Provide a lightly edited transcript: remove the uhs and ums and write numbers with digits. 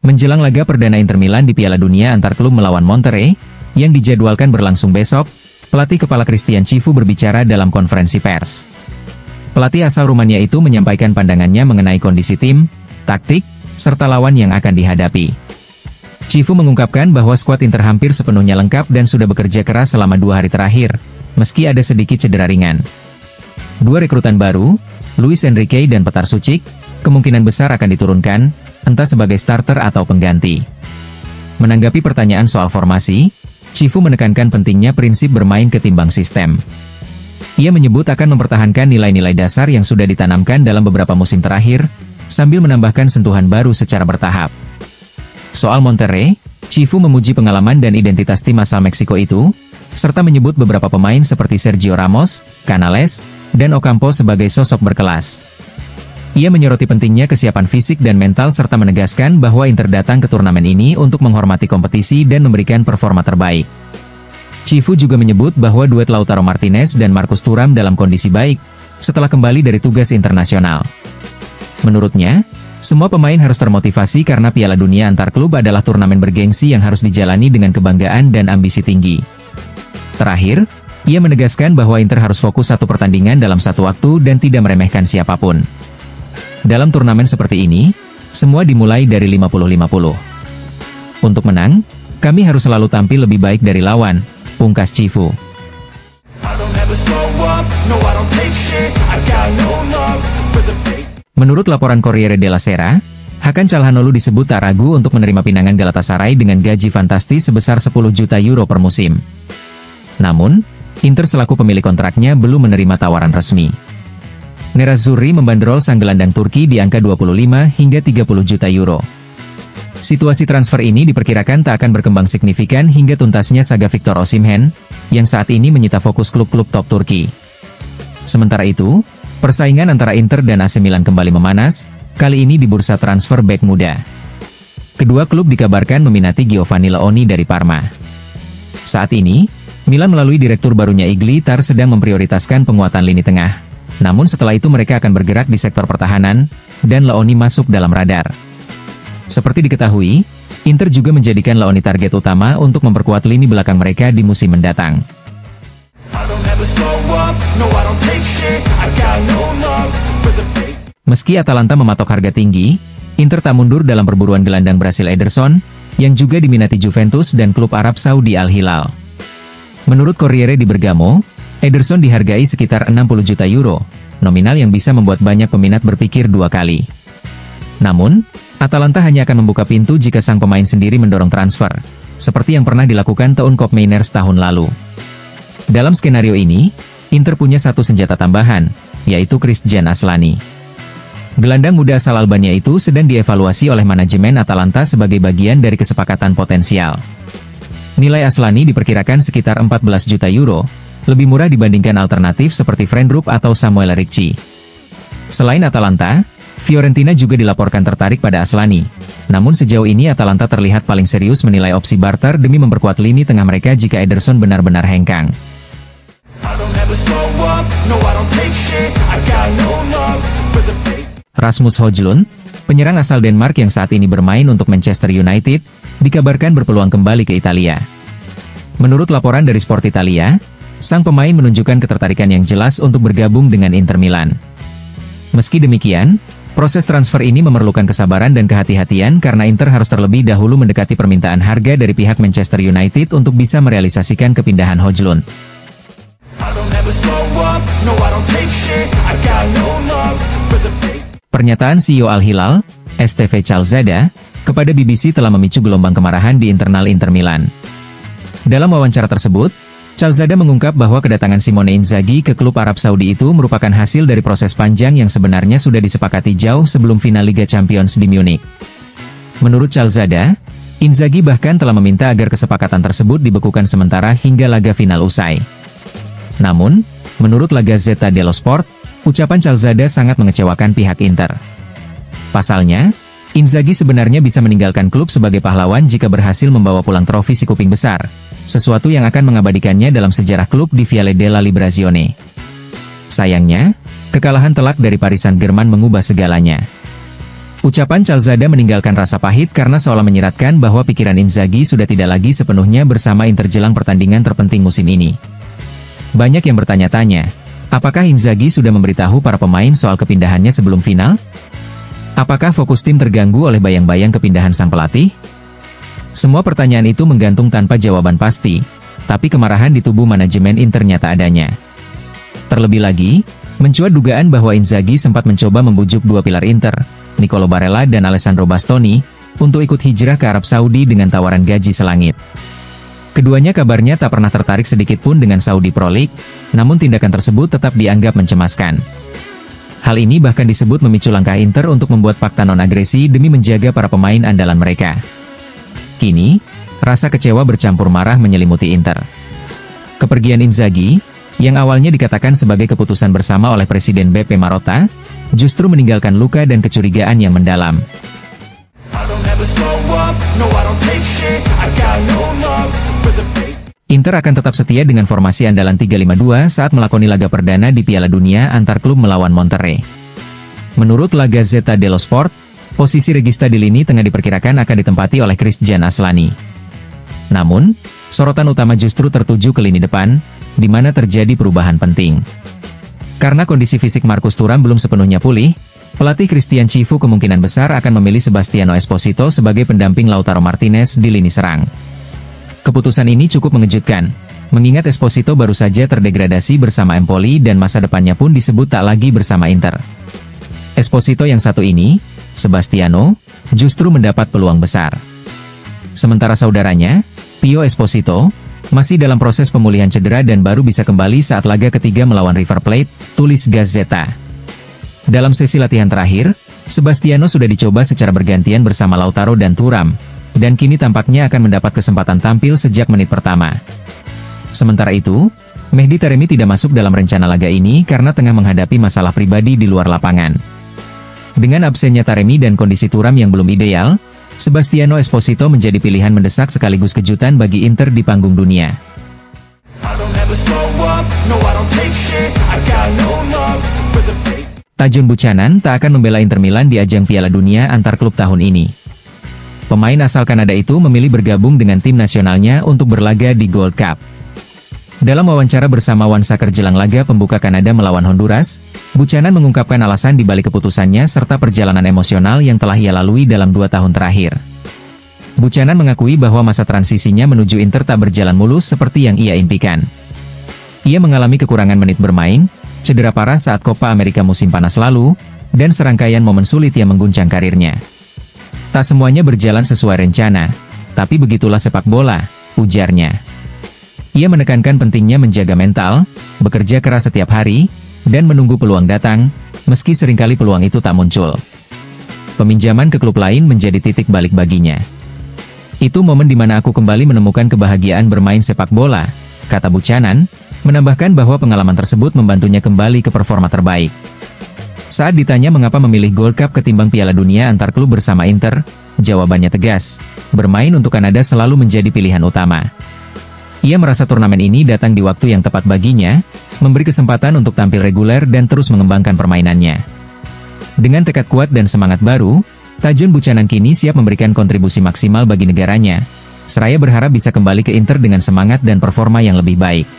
Menjelang laga perdana Inter Milan di Piala Dunia antar klub melawan Monterrey, yang dijadwalkan berlangsung besok, pelatih kepala Christian Chivu berbicara dalam konferensi pers. Pelatih asal Rumania itu menyampaikan pandangannya mengenai kondisi tim, taktik, serta lawan yang akan dihadapi. Chivu mengungkapkan bahwa skuad Inter hampir sepenuhnya lengkap dan sudah bekerja keras selama 2 hari terakhir, meski ada sedikit cedera ringan. 2 rekrutan baru, Luis Enrique dan Petar Sucic, kemungkinan besar akan diturunkan, entah sebagai starter atau pengganti. Menanggapi pertanyaan soal formasi, Chivu menekankan pentingnya prinsip bermain ketimbang sistem. Ia menyebut akan mempertahankan nilai-nilai dasar yang sudah ditanamkan dalam beberapa musim terakhir, sambil menambahkan sentuhan baru secara bertahap. Soal Monterrey, Chivu memuji pengalaman dan identitas tim asal Meksiko itu, serta menyebut beberapa pemain seperti Sergio Ramos, Canales, dan Ocampo sebagai sosok berkelas. Ia menyoroti pentingnya kesiapan fisik dan mental serta menegaskan bahwa Inter datang ke turnamen ini untuk menghormati kompetisi dan memberikan performa terbaik. Chivu juga menyebut bahwa duet Lautaro Martinez dan Marcus Thuram dalam kondisi baik, setelah kembali dari tugas internasional. Menurutnya, semua pemain harus termotivasi karena Piala Dunia antar klub adalah turnamen bergengsi yang harus dijalani dengan kebanggaan dan ambisi tinggi. Terakhir, ia menegaskan bahwa Inter harus fokus satu pertandingan dalam satu waktu dan tidak meremehkan siapapun. Dalam turnamen seperti ini, semua dimulai dari 50-50. Untuk menang, kami harus selalu tampil lebih baik dari lawan, pungkas Chivu. Menurut laporan Corriere della Sera, Hakan Calhanoglu disebut tak ragu untuk menerima pinangan Galatasaray dengan gaji fantastis sebesar 10 juta euro per musim. Namun, Inter selaku pemilik kontraknya belum menerima tawaran resmi. Nerazzurri membanderol sang gelandang Turki di angka 25 hingga 30 juta euro. Situasi transfer ini diperkirakan tak akan berkembang signifikan hingga tuntasnya saga Victor Osimhen, yang saat ini menyita fokus klub-klub top Turki. Sementara itu, persaingan antara Inter dan AC Milan kembali memanas, kali ini di bursa transfer bek muda. Kedua klub dikabarkan meminati Giovanni Leoni dari Parma. Saat ini, Milan melalui direktur barunya Iglitar sedang memprioritaskan penguatan lini tengah. Namun setelah itu mereka akan bergerak di sektor pertahanan, dan Leoni masuk dalam radar. Seperti diketahui, Inter juga menjadikan Leoni target utama untuk memperkuat lini belakang mereka di musim mendatang. Meski Atalanta mematok harga tinggi, Inter tak mundur dalam perburuan gelandang Brasil Ederson, yang juga diminati Juventus dan klub Arab Saudi Al Hilal. Menurut Corriere di Bergamo, Ederson dihargai sekitar 60 juta euro, nominal yang bisa membuat banyak peminat berpikir 2 kali. Namun, Atalanta hanya akan membuka pintu jika sang pemain sendiri mendorong transfer, seperti yang pernah dilakukan tahun Koopmeiners tahun lalu. Dalam skenario ini, Inter punya satu senjata tambahan, yaitu Christian Aslani. Gelandang muda asal Albania itu sedang dievaluasi oleh manajemen Atalanta sebagai bagian dari kesepakatan potensial. Nilai Aslani diperkirakan sekitar 14 juta euro, lebih murah dibandingkan alternatif seperti Friendrup atau Samuel Ricci. Selain Atalanta, Fiorentina juga dilaporkan tertarik pada Aslani. Namun sejauh ini Atalanta terlihat paling serius menilai opsi barter demi memperkuat lini tengah mereka jika Ederson benar-benar hengkang. Rasmus Højlund, penyerang asal Denmark yang saat ini bermain untuk Manchester United, dikabarkan berpeluang kembali ke Italia. Menurut laporan dari Sport Italia, sang pemain menunjukkan ketertarikan yang jelas untuk bergabung dengan Inter Milan. Meski demikian, proses transfer ini memerlukan kesabaran dan kehati-hatian karena Inter harus terlebih dahulu mendekati permintaan harga dari pihak Manchester United untuk bisa merealisasikan kepindahan Højlund. Pernyataan CEO Al Hilal, Esteve Calzada, kepada BBC telah memicu gelombang kemarahan di internal Inter Milan. Dalam wawancara tersebut, Calzada mengungkap bahwa kedatangan Simone Inzaghi ke klub Arab Saudi itu merupakan hasil dari proses panjang yang sebenarnya sudah disepakati jauh sebelum final Liga Champions di Munich. Menurut Calzada, Inzaghi bahkan telah meminta agar kesepakatan tersebut dibekukan sementara hingga laga final usai. Namun, menurut La Gazzetta dello Sport, ucapan Calzada sangat mengecewakan pihak Inter. Pasalnya, Inzaghi sebenarnya bisa meninggalkan klub sebagai pahlawan jika berhasil membawa pulang trofi si kuping besar, sesuatu yang akan mengabadikannya dalam sejarah klub di Viale della Liberazione. Sayangnya, Kekalahan telak dari Paris Saint-Germain mengubah segalanya. Ucapan Calzada meninggalkan rasa pahit karena seolah menyiratkan bahwa pikiran Inzaghi sudah tidak lagi sepenuhnya bersama Inter jelang pertandingan terpenting musim ini. Banyak yang bertanya-tanya, apakah Inzaghi sudah memberitahu para pemain soal kepindahannya sebelum final? Apakah fokus tim terganggu oleh bayang-bayang kepindahan sang pelatih? Semua pertanyaan itu menggantung tanpa jawaban pasti, tapi kemarahan di tubuh manajemen Inter nyata adanya. Terlebih lagi, mencuat dugaan bahwa Inzaghi sempat mencoba membujuk dua pilar Inter, Nicolo Barella dan Alessandro Bastoni, untuk ikut hijrah ke Arab Saudi dengan tawaran gaji selangit. Keduanya kabarnya tak pernah tertarik sedikit pun dengan Saudi Pro League, namun tindakan tersebut tetap dianggap mencemaskan. Hal ini bahkan disebut memicu langkah Inter untuk membuat fakta non-agresi demi menjaga para pemain andalan mereka. Kini, rasa kecewa bercampur marah menyelimuti Inter. Kepergian Inzaghi, yang awalnya dikatakan sebagai keputusan bersama oleh Presiden BP Marotta, justru meninggalkan luka dan kecurigaan yang mendalam. Inter akan tetap setia dengan formasi andalan 3-5-2 saat melakoni laga perdana di Piala Dunia antar klub melawan Monterrey. Menurut La Gazzetta dello Sport, posisi regista di lini tengah diperkirakan akan ditempati oleh Christian Aslani. Namun, sorotan utama justru tertuju ke lini depan, di mana terjadi perubahan penting. Karena kondisi fisik Marcus Thuram belum sepenuhnya pulih, pelatih Christian Cifu kemungkinan besar akan memilih Sebastiano Esposito sebagai pendamping Lautaro Martinez di lini serang. Keputusan ini cukup mengejutkan, mengingat Esposito baru saja terdegradasi bersama Empoli dan masa depannya pun disebut tak lagi bersama Inter. Esposito yang satu ini, Sebastiano, justru mendapat peluang besar. Sementara saudaranya, Pio Esposito, masih dalam proses pemulihan cedera dan baru bisa kembali saat laga ketiga melawan River Plate, tulis Gazzetta. Dalam sesi latihan terakhir, Sebastiano sudah dicoba secara bergantian bersama Lautaro dan Thuram, dan kini tampaknya akan mendapat kesempatan tampil sejak menit pertama. Sementara itu, Mehdi Taremi tidak masuk dalam rencana laga ini karena tengah menghadapi masalah pribadi di luar lapangan. Dengan absennya Taremi dan kondisi Thuram yang belum ideal, Sebastiano Esposito menjadi pilihan mendesak sekaligus kejutan bagi Inter di panggung dunia. Tajun Buchanan tak akan membela Inter Milan di ajang Piala Dunia antar klub tahun ini. Pemain asal Kanada itu memilih bergabung dengan tim nasionalnya untuk berlaga di Gold Cup. Dalam wawancara bersama One Soccer jelang laga pembuka Kanada melawan Honduras, Buchanan mengungkapkan alasan di balik keputusannya serta perjalanan emosional yang telah ia lalui dalam 2 tahun terakhir. Buchanan mengakui bahwa masa transisinya menuju Inter tak berjalan mulus seperti yang ia impikan. Ia mengalami kekurangan menit bermain, cedera parah saat Copa America musim panas lalu, dan serangkaian momen sulit yang mengguncang karirnya. Tak semuanya berjalan sesuai rencana, tapi begitulah sepak bola, ujarnya. Ia menekankan pentingnya menjaga mental, bekerja keras setiap hari, dan menunggu peluang datang, meski seringkali peluang itu tak muncul. Peminjaman ke klub lain menjadi titik balik baginya. Itu momen di mana aku kembali menemukan kebahagiaan bermain sepak bola, kata Buchanan, menambahkan bahwa pengalaman tersebut membantunya kembali ke performa terbaik. Saat ditanya mengapa memilih Gold Cup ketimbang Piala Dunia antar klub bersama Inter, jawabannya tegas, bermain untuk Kanada selalu menjadi pilihan utama. Ia merasa turnamen ini datang di waktu yang tepat baginya, memberi kesempatan untuk tampil reguler dan terus mengembangkan permainannya. Dengan tekad kuat dan semangat baru, Tajun Buchanan kini siap memberikan kontribusi maksimal bagi negaranya, seraya berharap bisa kembali ke Inter dengan semangat dan performa yang lebih baik.